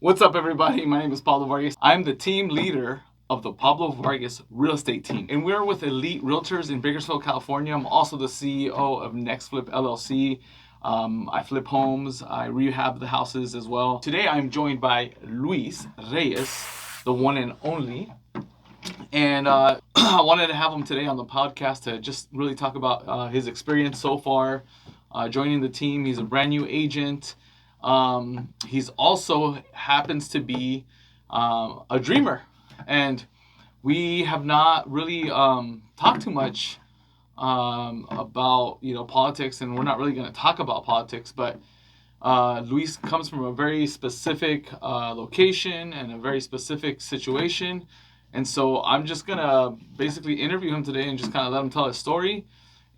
What's up, everybody? My name is Pablo Vargas. I'm the team leader of the Pablo Vargas real estate team, and we're with Elite Realtors in Bakersfield, California. I'm also the CEO of NextFlip LLC. I flip homes, I rehab the houses as well. Today, I'm joined by Luis Reyes, the one and only. And I wanted to have him today on the podcast to just really talk about his experience so far joining the team. He's a brand new agent. He's also happens to be a dreamer, and we have not really talked too much about politics, and we're not really going to talk about politics. But Luis comes from a very specific location and a very specific situation, and so I'm just gonna basically interview him today and just kind of let him tell his story.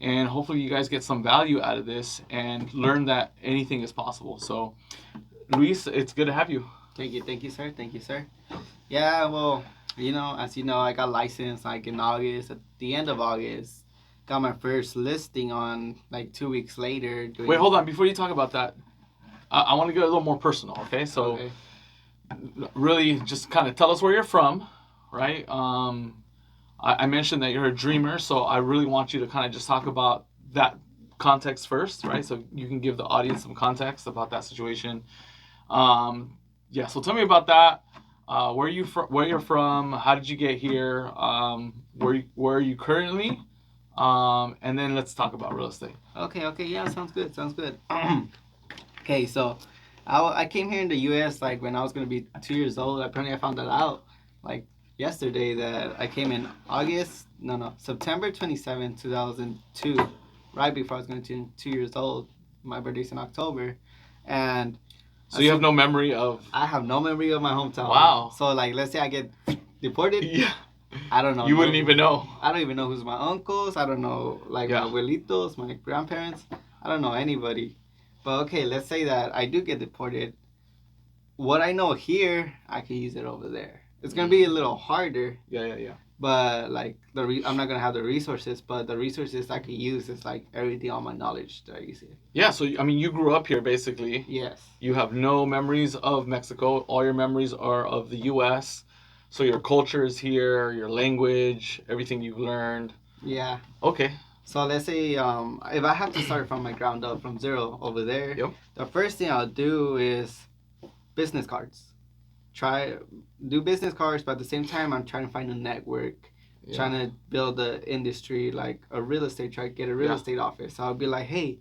And hopefully you guys get some value out of this and learn that anything is possible. So, Luis, it's good to have you. Thank you, sir. Yeah, well, as you know, I got licensed like in August, at the end of August. Got my first listing on like 2 weeks later. Wait, hold on. Before you talk about that, I want to get a little more personal, okay? So, really just kind of tell us where you're from, right? I mentioned that you're a dreamer, so I really want you to kind of just talk about that context first, right? So you can give the audience some context about that situation. So tell me about that. Where you from? Where you're from? How did you get here? Where are you currently? And then let's talk about real estate. Okay, yeah, sounds good. Okay, so I came here in the U.S. like when I was gonna be 2 years old. Apparently, I found that out like yesterday that I came in September 27, 2002, right before I was going to turn 2 years old. My birthday's in October, and so you have no memory of. I have no memory of my hometown. Wow. So like, let's say I get deported. Yeah. I don't know. You wouldn't even know. I don't even know who's my uncles. I don't know my abuelitos, my grandparents. I don't know anybody. But okay, let's say that I do get deported. What I know here, I can use it over there. It's gonna be a little harder. Yeah. But like I'm not gonna have the resources. But the resources I could use is like everything, all my knowledge that I use here. Yeah. So I mean, you grew up here basically. Yes. You have no memories of Mexico. All your memories are of the U.S. So your culture is here, your language, everything you've learned. Yeah. Okay. So let's say if I have to start from my ground up from zero over there, the first thing I'll do is business cards. Do business cards, but at the same time, I'm trying to find a network, trying to build an industry, like a real estate, try to get a real estate office. So I'll be like, hey,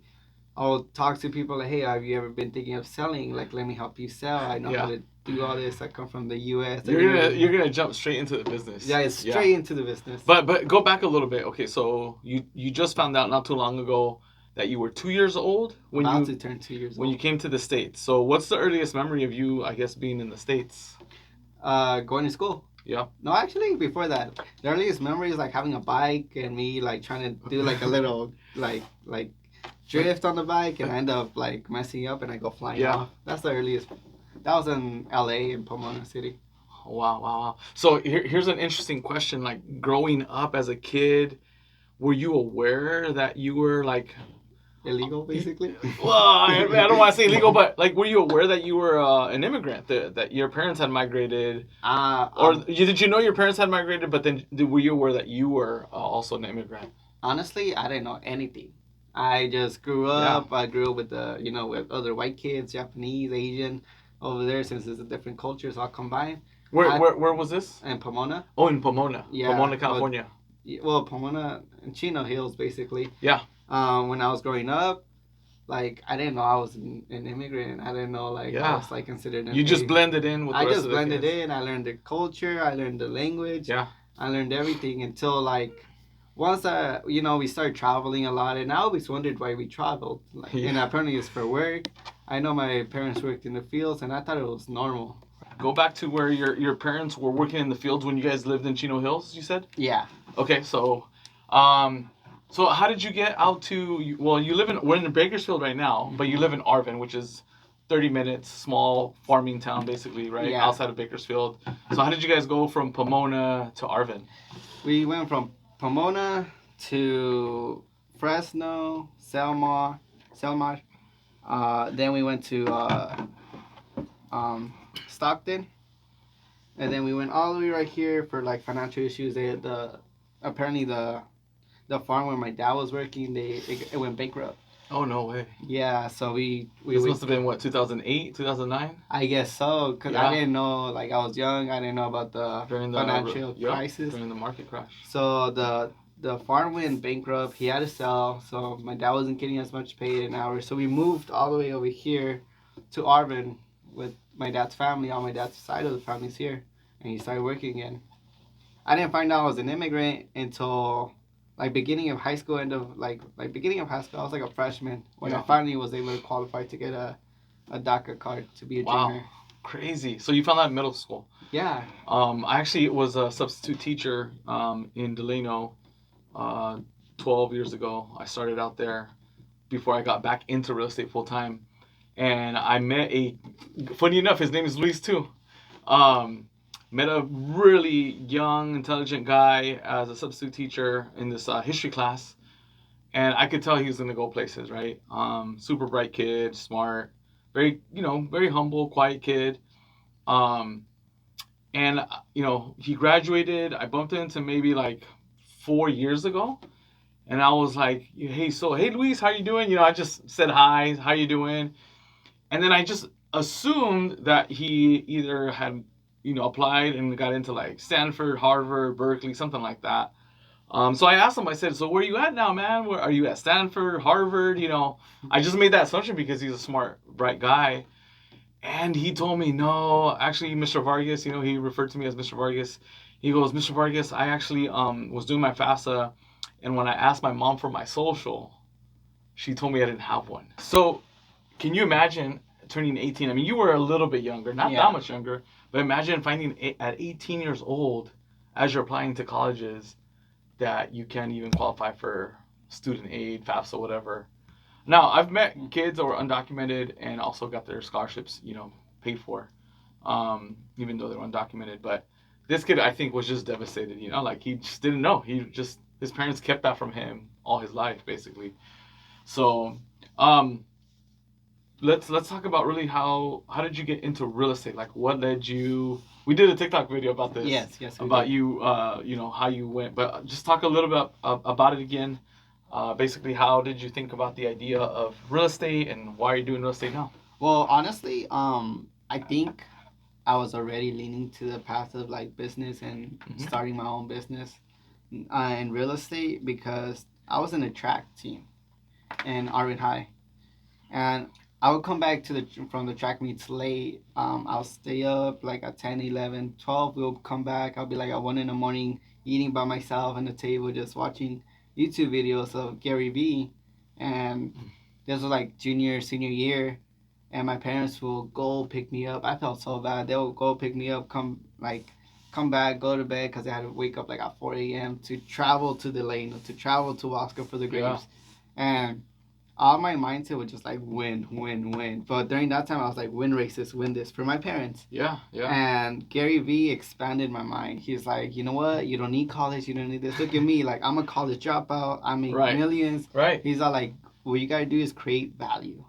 I'll talk to people like, hey, have you ever been thinking of selling? Like, let me help you sell. I know how to do all this. I come from the U.S. You're gonna jump straight into the business. Yeah, it's straight into the business. But go back a little bit. Okay, so you just found out not too long ago that you were 2 years old when about to turn 2 years old. When you came to the States. So what's the earliest memory of you, I guess, being in the States? Going to school. Yeah. No, actually, before that, the earliest memory is like having a bike and me like trying to do like a little like drift on the bike, and I end up like messing up and I go flying off. That's the earliest. That was in LA, in Pomona City. Wow. So here's an interesting question. Like, growing up as a kid, were you aware that you were like illegal, basically? Well, I don't want to say illegal, but like, were you aware that you were an immigrant, that your parents had migrated? Did you know your parents had migrated, but then were you aware that you were also an immigrant? Honestly, I didn't know anything. I just grew up. I grew up with with other white kids, Japanese, Asian, over there, since it's a different culture, so I'll combine. Where was this? In Pomona. Oh, in Pomona. Yeah. Pomona, California. Pomona and Chino Hills, basically. Yeah. When I was growing up, like, I didn't know I was an immigrant. I didn't know I was like considered. You just blended in with the rest of the kids. I just blended in. I learned the culture. I learned the language. Yeah. I learned everything until like once we started traveling a lot, and I always wondered why we traveled. And apparently it's for work. I know my parents worked in the fields, and I thought it was normal. Go back to where your parents were working in the fields when you guys lived in Chino Hills, you said? Yeah. Okay, so so how did you get out to, we're in Bakersfield right now, but you live in Arvin, which is 30 minutes, small farming town basically, right? Yeah. Outside of Bakersfield. So how did you guys go from Pomona to Arvin? We went from Pomona to Fresno, Selmar. Then we went to Stockton, and then we went all the way right here for like financial issues. They had apparently the farm where my dad was working, it went bankrupt. Oh, no way. Yeah, so we This must have been what, 2008, 2009? I guess so, because Yeah. I didn't know, like I was young, I didn't know about the financial crisis. During the market crash. So the farm went bankrupt. He had to sell, so my dad wasn't getting as much paid an hour. So we moved all the way over here to Arvin with my dad's family. All my dad's side of the family's here, and he started working again. I didn't find out I was an immigrant until like beginning of high school, beginning of high school. I was like a freshman when I finally was able to qualify to get a DACA card to be a junior. Crazy. So you found that in middle school? Yeah. I actually was a substitute teacher in Delano 12 years ago. I started out there before I got back into real estate full time. And I met funny enough, his name is Luis too. Met a really young, intelligent guy as a substitute teacher in this history class. And I could tell he was going to go places, right? Super bright kid, smart, very humble, quiet kid. And, he graduated. I bumped into maybe like 4 years ago. And I was like, hey Luis, how you doing? I just said hi, how you doing? And then I just assumed that he either had, applied and got into like Stanford, Harvard, Berkeley, something like that. So I asked him, I said, so where are you at now, man? Are you at Stanford, Harvard? I just made that assumption because he's a smart, bright guy. And he told me, no, actually, Mr. Vargas, he referred to me as Mr. Vargas. He goes, Mr. Vargas, I actually was doing my FAFSA. And when I asked my mom for my social, she told me I didn't have one. So can you imagine turning 18? I mean, you were a little bit younger, not that much younger. But imagine finding at 18 years old, as you're applying to colleges, that you can't even qualify for student aid, FAFSA, whatever. Now, I've met kids that were undocumented and also got their scholarships, paid for, even though they were undocumented. But this kid, I think, was just devastated, like he just didn't know. His parents kept that from him all his life, basically. So, let's talk about really how did you get into real estate? Like, what led you? We did a TikTok video about this. Yes. About you, how you went. But just talk a little bit about it again. Basically, how did you think about the idea of real estate and why are you doing real estate now? Well, honestly, I think I was already leaning to the path of like business and starting my own business in real estate because I was in a track team in Arvin High, and I would come back from the track meets late. I'll stay up like at 10, 11, 12. We'll come back. I'll be like at 1 in the morning eating by myself on the table, just watching YouTube videos of Gary Vee. And this was like junior, senior year. And my parents will go pick me up. I felt so bad. They will go pick me up, come back, go to bed because I had to wake up like at 4 a.m. to travel to Delano, to travel to Wasco for the grapes. Yeah. And all my mindset was just like win. But during that time, I was like, win races, win this for my parents. Yeah. And Gary Vee expanded my mind. He's like, you know what? You don't need college. You don't need this. Look at me. Like, I'm a college dropout. I make millions. Right. He's all like, what you got to do is create value,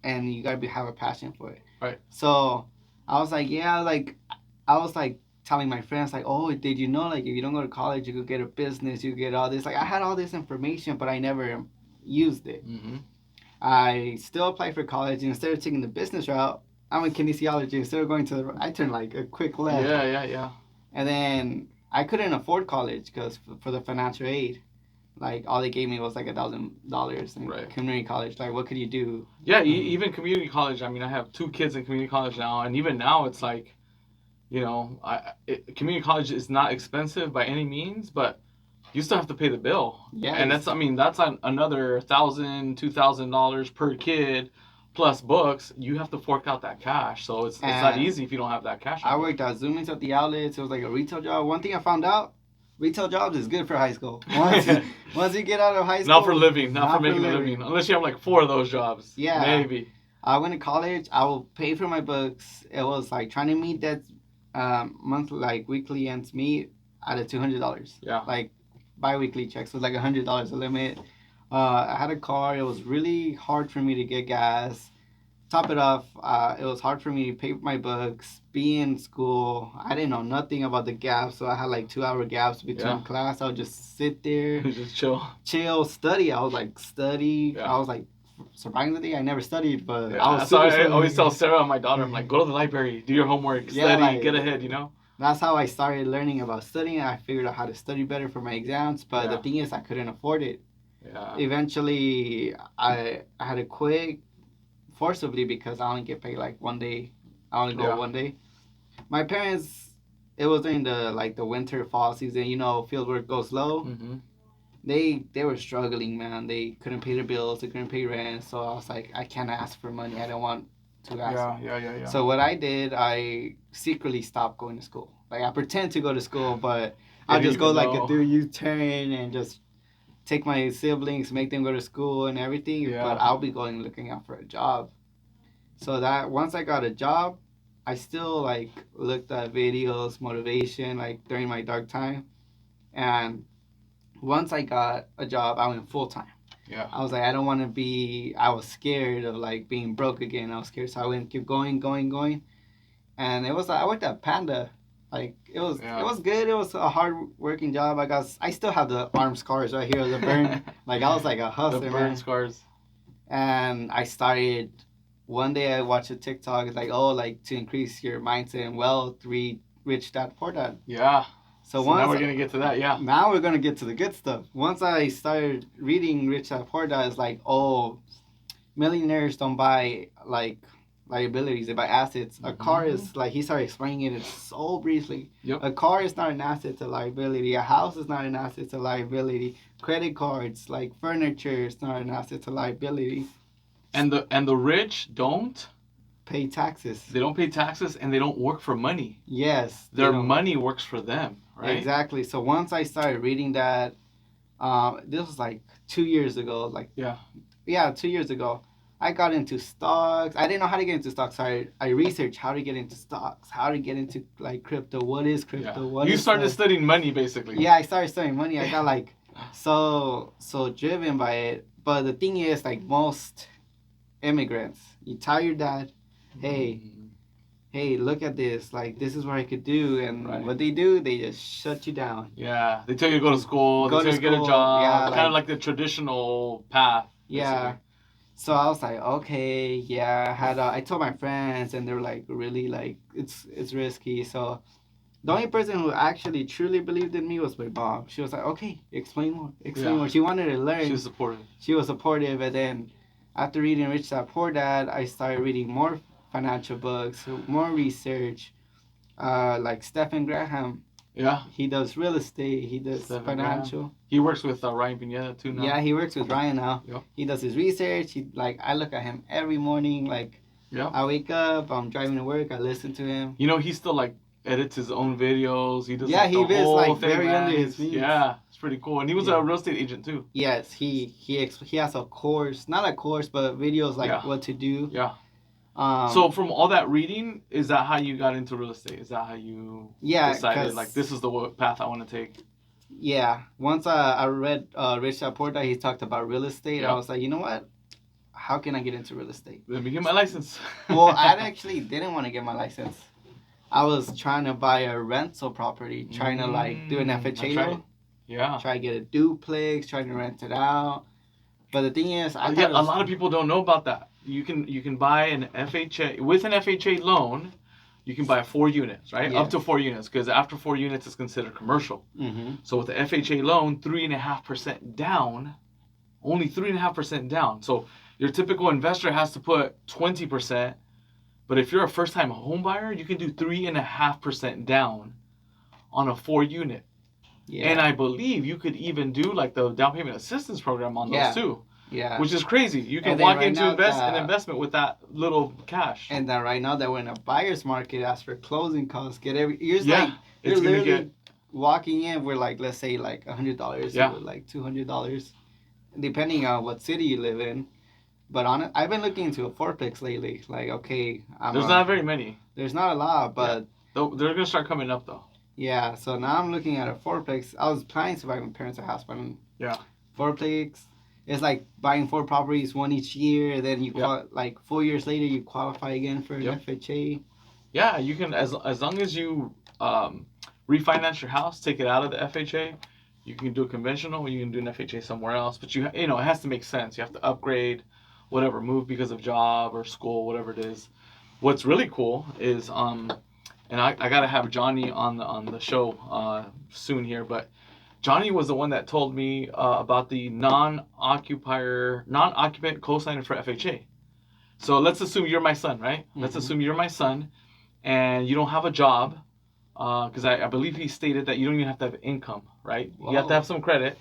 and you got to have a passion for it. Right. So I was like, I was like telling my friends, like, oh, did you know, like, if you don't go to college, you could get a business, you get all this. Like, I had all this information, but I never used it. I still applied for college, and instead of taking the business route, I'm a kinesiology. Instead of going I turned like a quick left. Yeah. And then I couldn't afford college because for the financial aid, like all they gave me was like $1,000 in community college. Like, what could you do? Yeah, even community college. I mean, I have 2 kids in community college now, and even now it's like, community college is not expensive by any means, but you still have to pay the bill. Yeah. And that's another $1,000, $2,000 per kid plus books. You have to fork out that cash. So it's not easy if you don't have that cash. I worked at Zoomins at the outlets. It was like a retail job. One thing I found out, retail jobs is good for high school. Once you get out of high school. Not for living. Not for making a living. Unless you have like 4 of those jobs. Yeah. Maybe. I went to college. I will pay for my books. It was like trying to meet that monthly, like weekly ends meet out of $200. Yeah. Like bi-weekly checks was like $100 a limit. I had a car. It was really hard for me to get gas. top it off, it was hard for me to pay my books, be in school. I didn't know nothing about the gaps, so I had like 2 hour gaps between class. I would just sit there, just chill, study. I was like, study. Yeah. I was like, surprisingly, I never studied, but Yeah. I was So super I always tell Sarah, my daughter, I'm like, go to the library, do your homework, study, like, get ahead, you know? That's how I started learning about studying. I figured out how to study better for my exams, but the thing is, I couldn't afford it. Yeah. Eventually, I had to quit forcibly because I only get paid like one day. I only go one day. My parents, it was during the winter fall season. You know, field work goes low. Mm-hmm. They were struggling, man. They couldn't pay their bills. They couldn't pay rent. So I was like, I can't ask for money. I don't want to ask. Yeah. So what I did, I secretly stopped going to school. Like I pretend to go to school, but I'll just go like a U-turn and just take my siblings, make them go to school and everything. Yeah. But I'll be going looking out for a job. So that once I got a job, I still like looked at videos, motivation, like during my dark time. And once I got a job, I went full time. Yeah. I was like, I don't want to be. I was scared of like being broke again. I was scared, so I went keep going, and it was. I worked at Panda. Like it was good. It was a hard working job. I still have the arm scars right here, the burn. Like I was like a hustler. The burn scars. And I started. One day I watched a TikTok. It's like, oh, like to increase your mindset and wealth, read Rich Dad Poor Dad. Yeah. So now we're gonna get to that, yeah. Now we're gonna get to the good stuff. Once I started reading Rich Dad Poor Dad, it's like, oh, millionaires don't buy like liabilities; they buy assets. A car is like he started explaining it so briefly. Yep. A car is not an asset; it's a liability. A house is not an asset; it's a liability. Credit cards, like furniture, is not an asset; it's a liability. And the rich don't pay taxes. They don't pay taxes, and they don't work for money. Yes. Their money works for them. Right? Exactly. So once I started reading that, this was like 2 years ago. Like 2 years ago, I got into stocks. I didn't know how to get into stocks. I researched how to get into stocks, how to get into like crypto. What is crypto? Yeah. You started studying money, basically. Yeah, I started studying money. I got like so driven by it. But the thing is, like most immigrants, you tell your dad, hey, look at this. Like, this is what I could do. And what they do, they just shut you down. Yeah. They tell you to go to school. They tell you to get a job. Yeah, kind of like the traditional path. Yeah. Basically. So I was like, okay, yeah. I told my friends, and they were like, really, like, it's risky. So the only person who actually truly believed in me was my mom. She was like, okay, explain more. More. She wanted to learn. She was supportive. She was supportive. And then after reading Rich Dad Poor Dad, I started reading more financial books, more research, like Stephen Graham. Yeah. He does real estate. He does financial. Graham. He works with Ryan Pineda too now. Yeah, he works with Ryan now. Yep. He does his research. I look at him every morning. Like, I wake up, I'm driving to work, I listen to him. You know, he still like edits his own videos. He does. Yeah, like, he is like very under his means. Yeah, it's pretty cool. And he was a real estate agent too. Yes, he has a course, not a course, but videos like what to do. Yeah. So from all that reading, is that how you got into real estate? Is that how you decided like this is the path I want to take? Yeah. Once I read Rich Dad Poor Dad, he talked about real estate. I was like, you know what? How can I get into real estate? Let me get my license. Well, I actually didn't want to get my license. I was trying to buy a rental property, trying to like do an FHA loan. Yeah. Try to get a duplex, trying to rent it out. But the thing is, a lot of people don't know about that. You can buy an FHA with an FHA loan. You can buy 4 units, right? Up to 4 units, because after 4 units, it's considered commercial. Mm-hmm. So with the FHA loan, 3.5% down, only 3.5% down. So your typical investor has to put 20%, but if you're a first-time home buyer, you can do 3.5% down on a 4 unit. Yeah. And I believe you could even do like the down payment assistance program on those too. Yeah. Which is crazy. You can walk into an investment with that little cash. And then right now that we're in a buyer's market, ask for closing costs, you're literally walking in with like, let's say like $100 or like $200, depending on what city you live in. But I've been looking into a fourplex lately. Like, okay, there's not very many. There's not a lot, but they're gonna start coming up though. Yeah, so now I'm looking at a fourplex. I was planning to buy my parents a house, but fourplex, it's like buying 4 properties, one each year, and then you like 4 years later you qualify again for an FHA. Yeah, you can as long as you refinance your house, take it out of the FHA. You can do a conventional. You can do an FHA somewhere else, but you know it has to make sense. You have to upgrade, whatever, move because of job or school, whatever it is. What's really cool is and I gotta have Johnny on the show soon here, but Johnny was the one that told me about the non-occupant co-signer for FHA. So let's assume you're my son, right? Mm-hmm. Let's assume you're my son, and you don't have a job, because I believe he stated that you don't even have to have income, right? Whoa. You have to have some credit,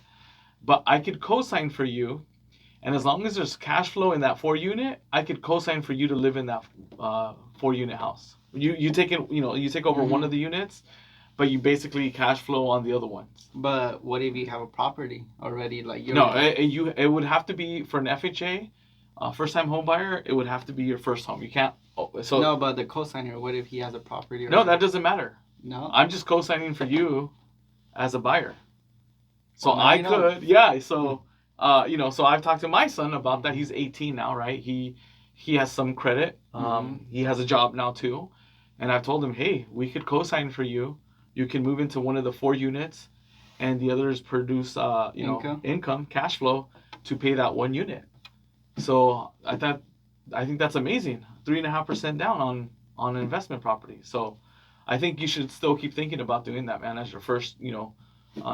but I could co-sign for you, and as long as there's cash flow in that 4-unit, I could co-sign for you to live in that 4-unit house. You take it, you take over one of the units, but you basically cash flow on the other ones. But what if you have a property already? It would have to be for an FHA, first-time home buyer. It would have to be your first home. You can't. No, but the co-signer. What if he has a property? No, that doesn't matter. No. I'm just co-signing for you, as a buyer. So I could, yeah. So, so I've talked to my son about that. He's 18 now, right? He has some credit. He has a job now too, and I've told him, hey, we could co-sign for you. You can move into one of the 4 units, and the others produce, income, cash flow to pay that 1 unit. So I think that's amazing. 3.5% down on an investment property. So I think you should still keep thinking about doing that, man, as your first,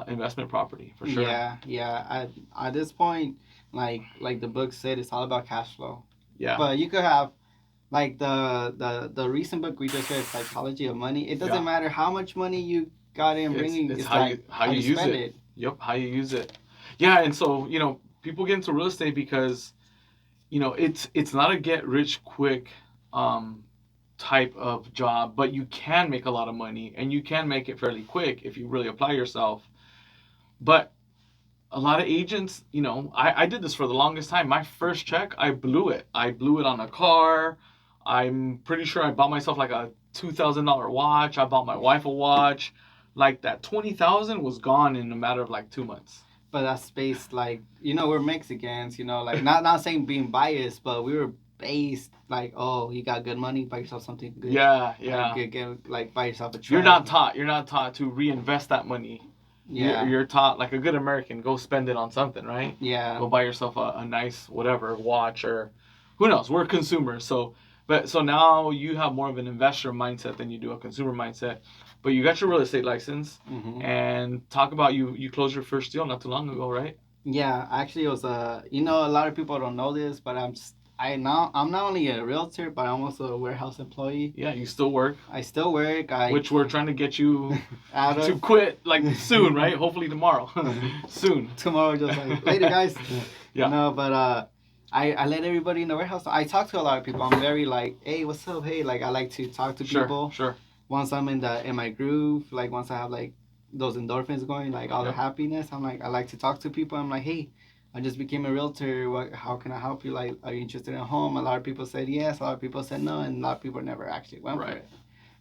investment property for sure. Yeah. At this point, like the book said, it's all about cash flow. Yeah. But you could have. Like the recent book we just read, Psychology of Money. It doesn't matter how much money you got in bringing. It's how you use it. Yep, how you use it. Yeah, and so people get into real estate because it's not a get rich quick type of job, but you can make a lot of money and you can make it fairly quick if you really apply yourself. But a lot of agents, I did this for the longest time. My first check, I blew it. I blew it on a car. I'm pretty sure I bought myself like a $2,000 watch. I bought my wife a watch. Like that $20,000 was gone in a matter of like 2 months. But that's based we're Mexicans, like not saying being biased, but we were based like, oh, you got good money, buy yourself something good. Yeah. Buy yourself a truck. You're not taught to reinvest that money. Yeah. You're taught, like a good American, go spend it on something, right? Yeah. Go buy yourself a nice whatever watch, or who knows. We're consumers, so now you have more of an investor mindset than you do a consumer mindset. But you got your real estate license, and talk about you closed your first deal not too long ago, right? Yeah, actually it was a lot of people don't know this, but I'm not only a realtor, but I'm also a warehouse employee. Yeah, you still work. I still work. Which we're trying to get you to quit like soon, right? Hopefully tomorrow. Soon. Tomorrow, just like later, guys. Yeah. No, but I let everybody in the warehouse. I talk to a lot of people. I'm very like, hey, what's up? Hey, like I like to talk to people. Sure. Once I'm in my groove, like once I have like those endorphins going, like all the happiness, I'm like I like to talk to people. I'm like, hey, I just became a realtor. How can I help you? Like, are you interested in a home? A lot of people said yes. A lot of people said no, and a lot of people never actually went for it.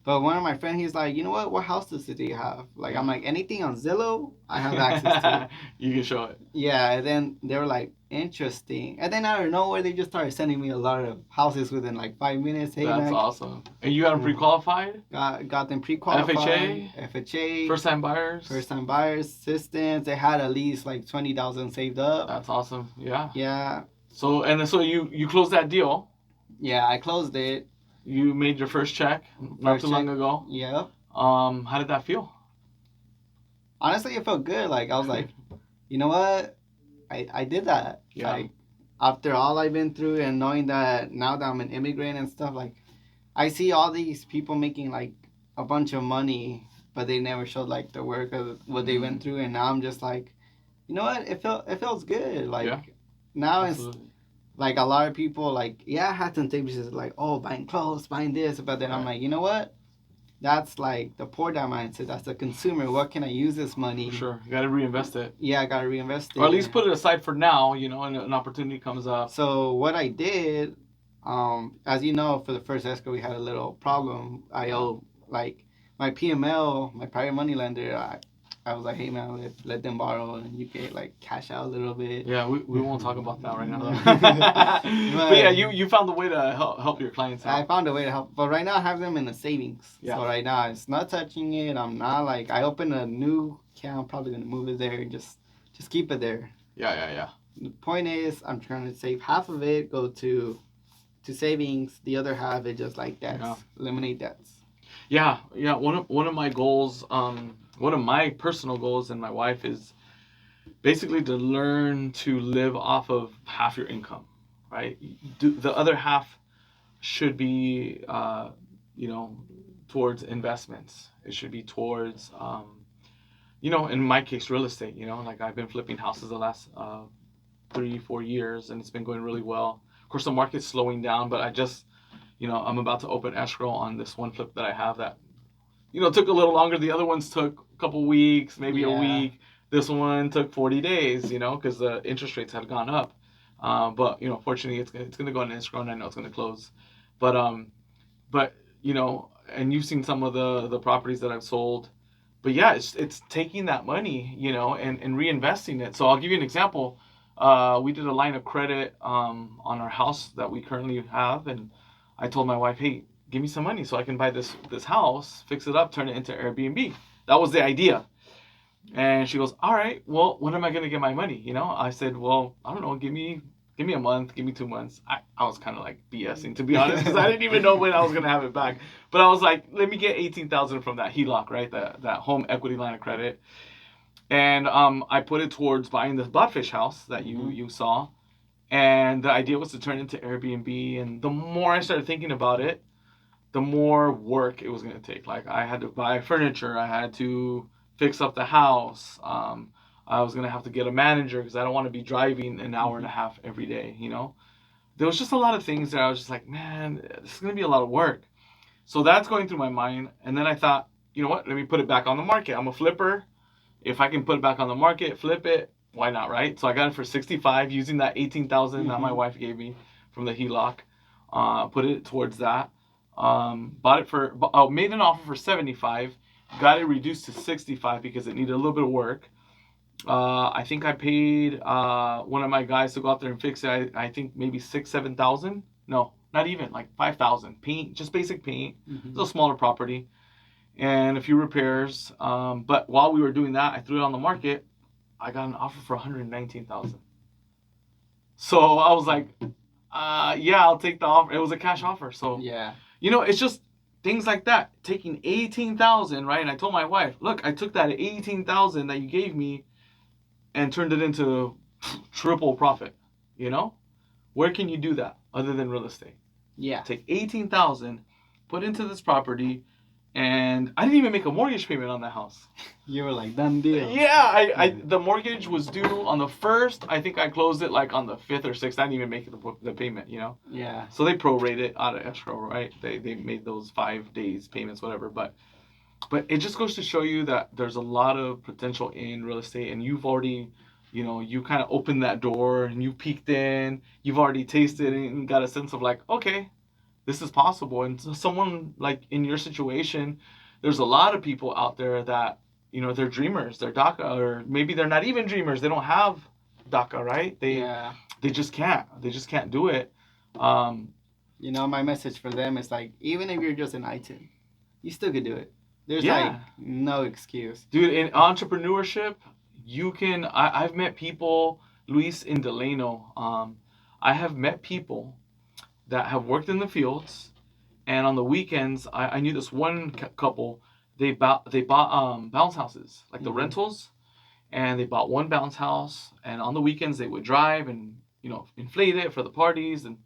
But one of my friends, he's like, you know what? What houses do you have? Like, I'm like, anything on Zillow, I have access to. You can show it. Yeah, and then they were like, interesting. And then out of nowhere, they just started sending me a lot of houses within like 5 minutes. Hey, that's awesome. And you got them pre-qualified? Got them pre-qualified. FHA. First-time buyers? First-time buyers, assistants. They had at least like 20,000 saved up. That's awesome. Yeah. Yeah. So you closed that deal. Yeah, I closed it. You made your first check not too long ago. Yeah. How did that feel? Honestly, it felt good. Like I was like, you know what? I did that. Yeah. Like after all I've been through and knowing that now that I'm an immigrant and stuff, like I see all these people making like a bunch of money, but they never showed like the work of what they went through, and now I'm just like, you know what? It feels good. Like now absolutely. It's like a lot of people like, I had some things like, oh, buying clothes, buying this, but then I'm like, you know what? That's like the poor dad mindset. That's the consumer. What can I use this money? Sure. You got to reinvest it. Yeah, I got to reinvest it. Or at least put it aside for now, and an opportunity comes up. So what I did, as you know, for the first escrow, we had a little problem. I owe, like, my PML, my private money lender, I was like, hey man, let them borrow and you can like cash out a little bit. Yeah, we won't talk about that right now. But yeah, you found a way to help your clients out. I found a way to help, but right now I have them in the savings. Yeah. So right now it's not touching it. I'm not like I open a new account. I'm probably gonna move it there and just keep it there. Yeah. The point is, I'm trying to save half of it, go to savings. The other half is just like debts, eliminate debts. Yeah. One of my goals, one of my personal goals, and my wife is basically to learn to live off of half your income, right? The other half should be, towards investments. It should be towards, in my case, real estate. Like I've been flipping houses the last 3-4 years, and it's been going really well. Of course, the market's slowing down, but I just, I'm about to open escrow on this one flip that I have that, took a little longer. The other ones took a couple weeks, maybe a week. This one took 40 days, because the interest rates had gone up. But fortunately, it's going to go in escrow, and I know it's going to close. But and you've seen some of the properties that I've sold. But yeah, it's taking that money, and reinvesting it. So I'll give you an example. We did a line of credit on our house that we currently have, and I told my wife, hey, give me some money so I can buy this house, fix it up, turn it into Airbnb. That was the idea. And she goes, all right, well, when am I going to get my money? I said, well, I don't know, give me a month, give me 2 months. I was kind of like BSing, to be honest, because I didn't even know when I was going to have it back. But I was like, let me get $18,000 from that HELOC, right? That home equity line of credit. And I put it towards buying this Bloodfish house that you saw. And the idea was to turn it into Airbnb. And the more I started thinking about it, the more work it was going to take. Like I had to buy furniture. I had to fix up the house. I was going to have to get a manager because I don't want to be driving an hour and a half every day, There was just a lot of things that I was just like, man, this is going to be a lot of work. So that's going through my mind. And then I thought, you know what? Let me put it back on the market. I'm a flipper. If I can put it back on the market, flip it, why not, right? So I got it for $65 using that $18,000 that my wife gave me from the HELOC. Put it towards that. Made an offer for $75. Got it reduced to $65 because it needed a little bit of work. I think I paid one of my guys to go out there and fix it. I think maybe $6,000-$7,000. No, not even, like $5,000. Paint, just basic paint. It's a smaller property, and a few repairs. But while we were doing that, I threw it on the market. I got an offer for $119,000. So I was like, yeah, I'll take the offer. It was a cash offer. So yeah, it's just things like that. Taking $18,000, right? And I told my wife, look, I took that $18,000 that you gave me and turned it into triple profit. Where can you do that other than real estate? Yeah. Take $18,000, put into this property, and I didn't even make a mortgage payment on that house. You were like, done deal. Yeah, the mortgage was due on the 1st. I think I closed it like on the 5th or 6th. I didn't even make the payment, Yeah. So they prorate it out of escrow, right? They made those 5 days payments, whatever. But it just goes to show you that there's a lot of potential in real estate, and you've already, you kind of opened that door and you peeked in. You've already tasted and got a sense of like, okay, this is possible. And someone like in your situation, there's a lot of people out there that, they're dreamers, they're DACA, or maybe they're not even dreamers. They don't have DACA, right? They just can't do it. My message for them is like, even if you're just an item, you still could do it. There's like no excuse. Dude, in entrepreneurship, you can, I've met people, Luis in Delano, I have met people that have worked in the fields, and on the weekends, I knew this one couple, they bought bounce houses, like the rentals, and they bought one bounce house, and on the weekends they would drive and, inflate it for the parties and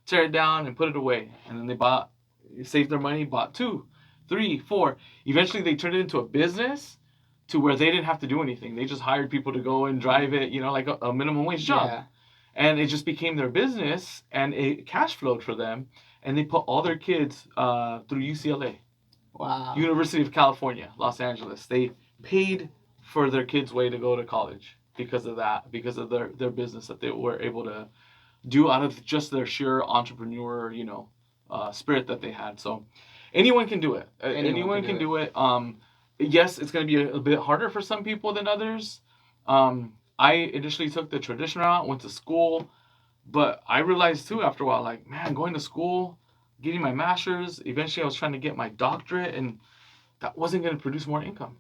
tear it down and put it away. And then they saved their money, bought 2, 3, 4. Eventually they turned it into a business to where they didn't have to do anything. They just hired people to go and drive it, like a minimum wage job. Yeah. And it just became their business, and it cash flowed for them. And they put all their kids through UCLA. Wow. University of California, Los Angeles. They paid for their kids' way to go to college because of that, because of their business that they were able to do out of just their sheer entrepreneur, spirit that they had. So anyone can do it. Anyone can do it. yes, it's going to be a bit harder for some people than others. I initially took the traditional route, went to school, but I realized too after a while, like, man, going to school, getting my master's, eventually I was trying to get my doctorate, and that wasn't going to produce more income.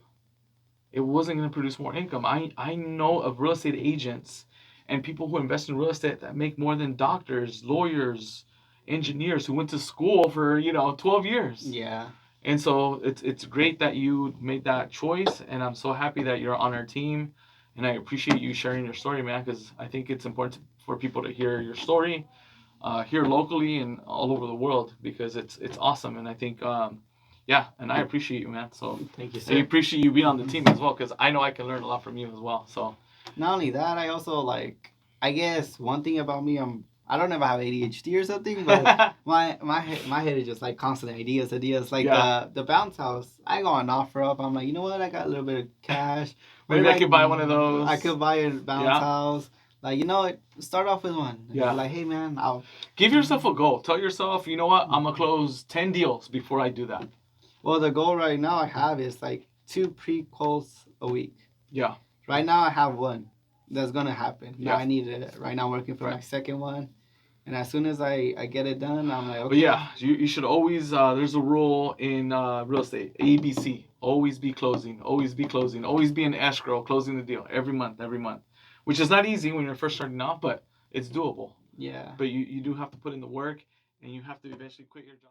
It wasn't going to produce more income. I know of real estate agents and people who invest in real estate that make more than doctors, lawyers, engineers who went to school for 12 years. Yeah. And so it's great that you made that choice, and I'm so happy that you're on our team, and I appreciate you sharing your story, man, because I think it's important for people to hear your story, here locally and all over the world, because it's awesome, and I think yeah, and I appreciate you, man. So Thank you, I sir. appreciate you being on the team as well, because I know I can learn a lot from you as well. So Not only that, I also like. I guess one thing about me, I don't know if I have ADHD or something, but my head is just like constant ideas. Like Yeah. the bounce house. I go on OfferUp. I'm like, you know what? I got a little bit of cash. Maybe I could buy one of those. I could buy a bounce Yeah. house. Like, you know what? Start off with one. And Yeah. you're like, hey man, I'll Give yourself a goal. Tell yourself, you know what? I'm gonna close 10 deals before I do that. Well, the goal right now I have is like 2 pre-calls a week. Yeah. Right now I have one. That's gonna happen. Now Yeah. I need it. Right now I'm working for Right. my second one. And as soon as I get it done, I'm like, okay. But yeah, you should always, there's a rule in real estate, ABC. Always be closing, always be closing, always be in escrow, closing the deal every month, which is not easy when you're first starting off, but it's doable. Yeah. But you do have to put in the work, and you have to eventually quit your job.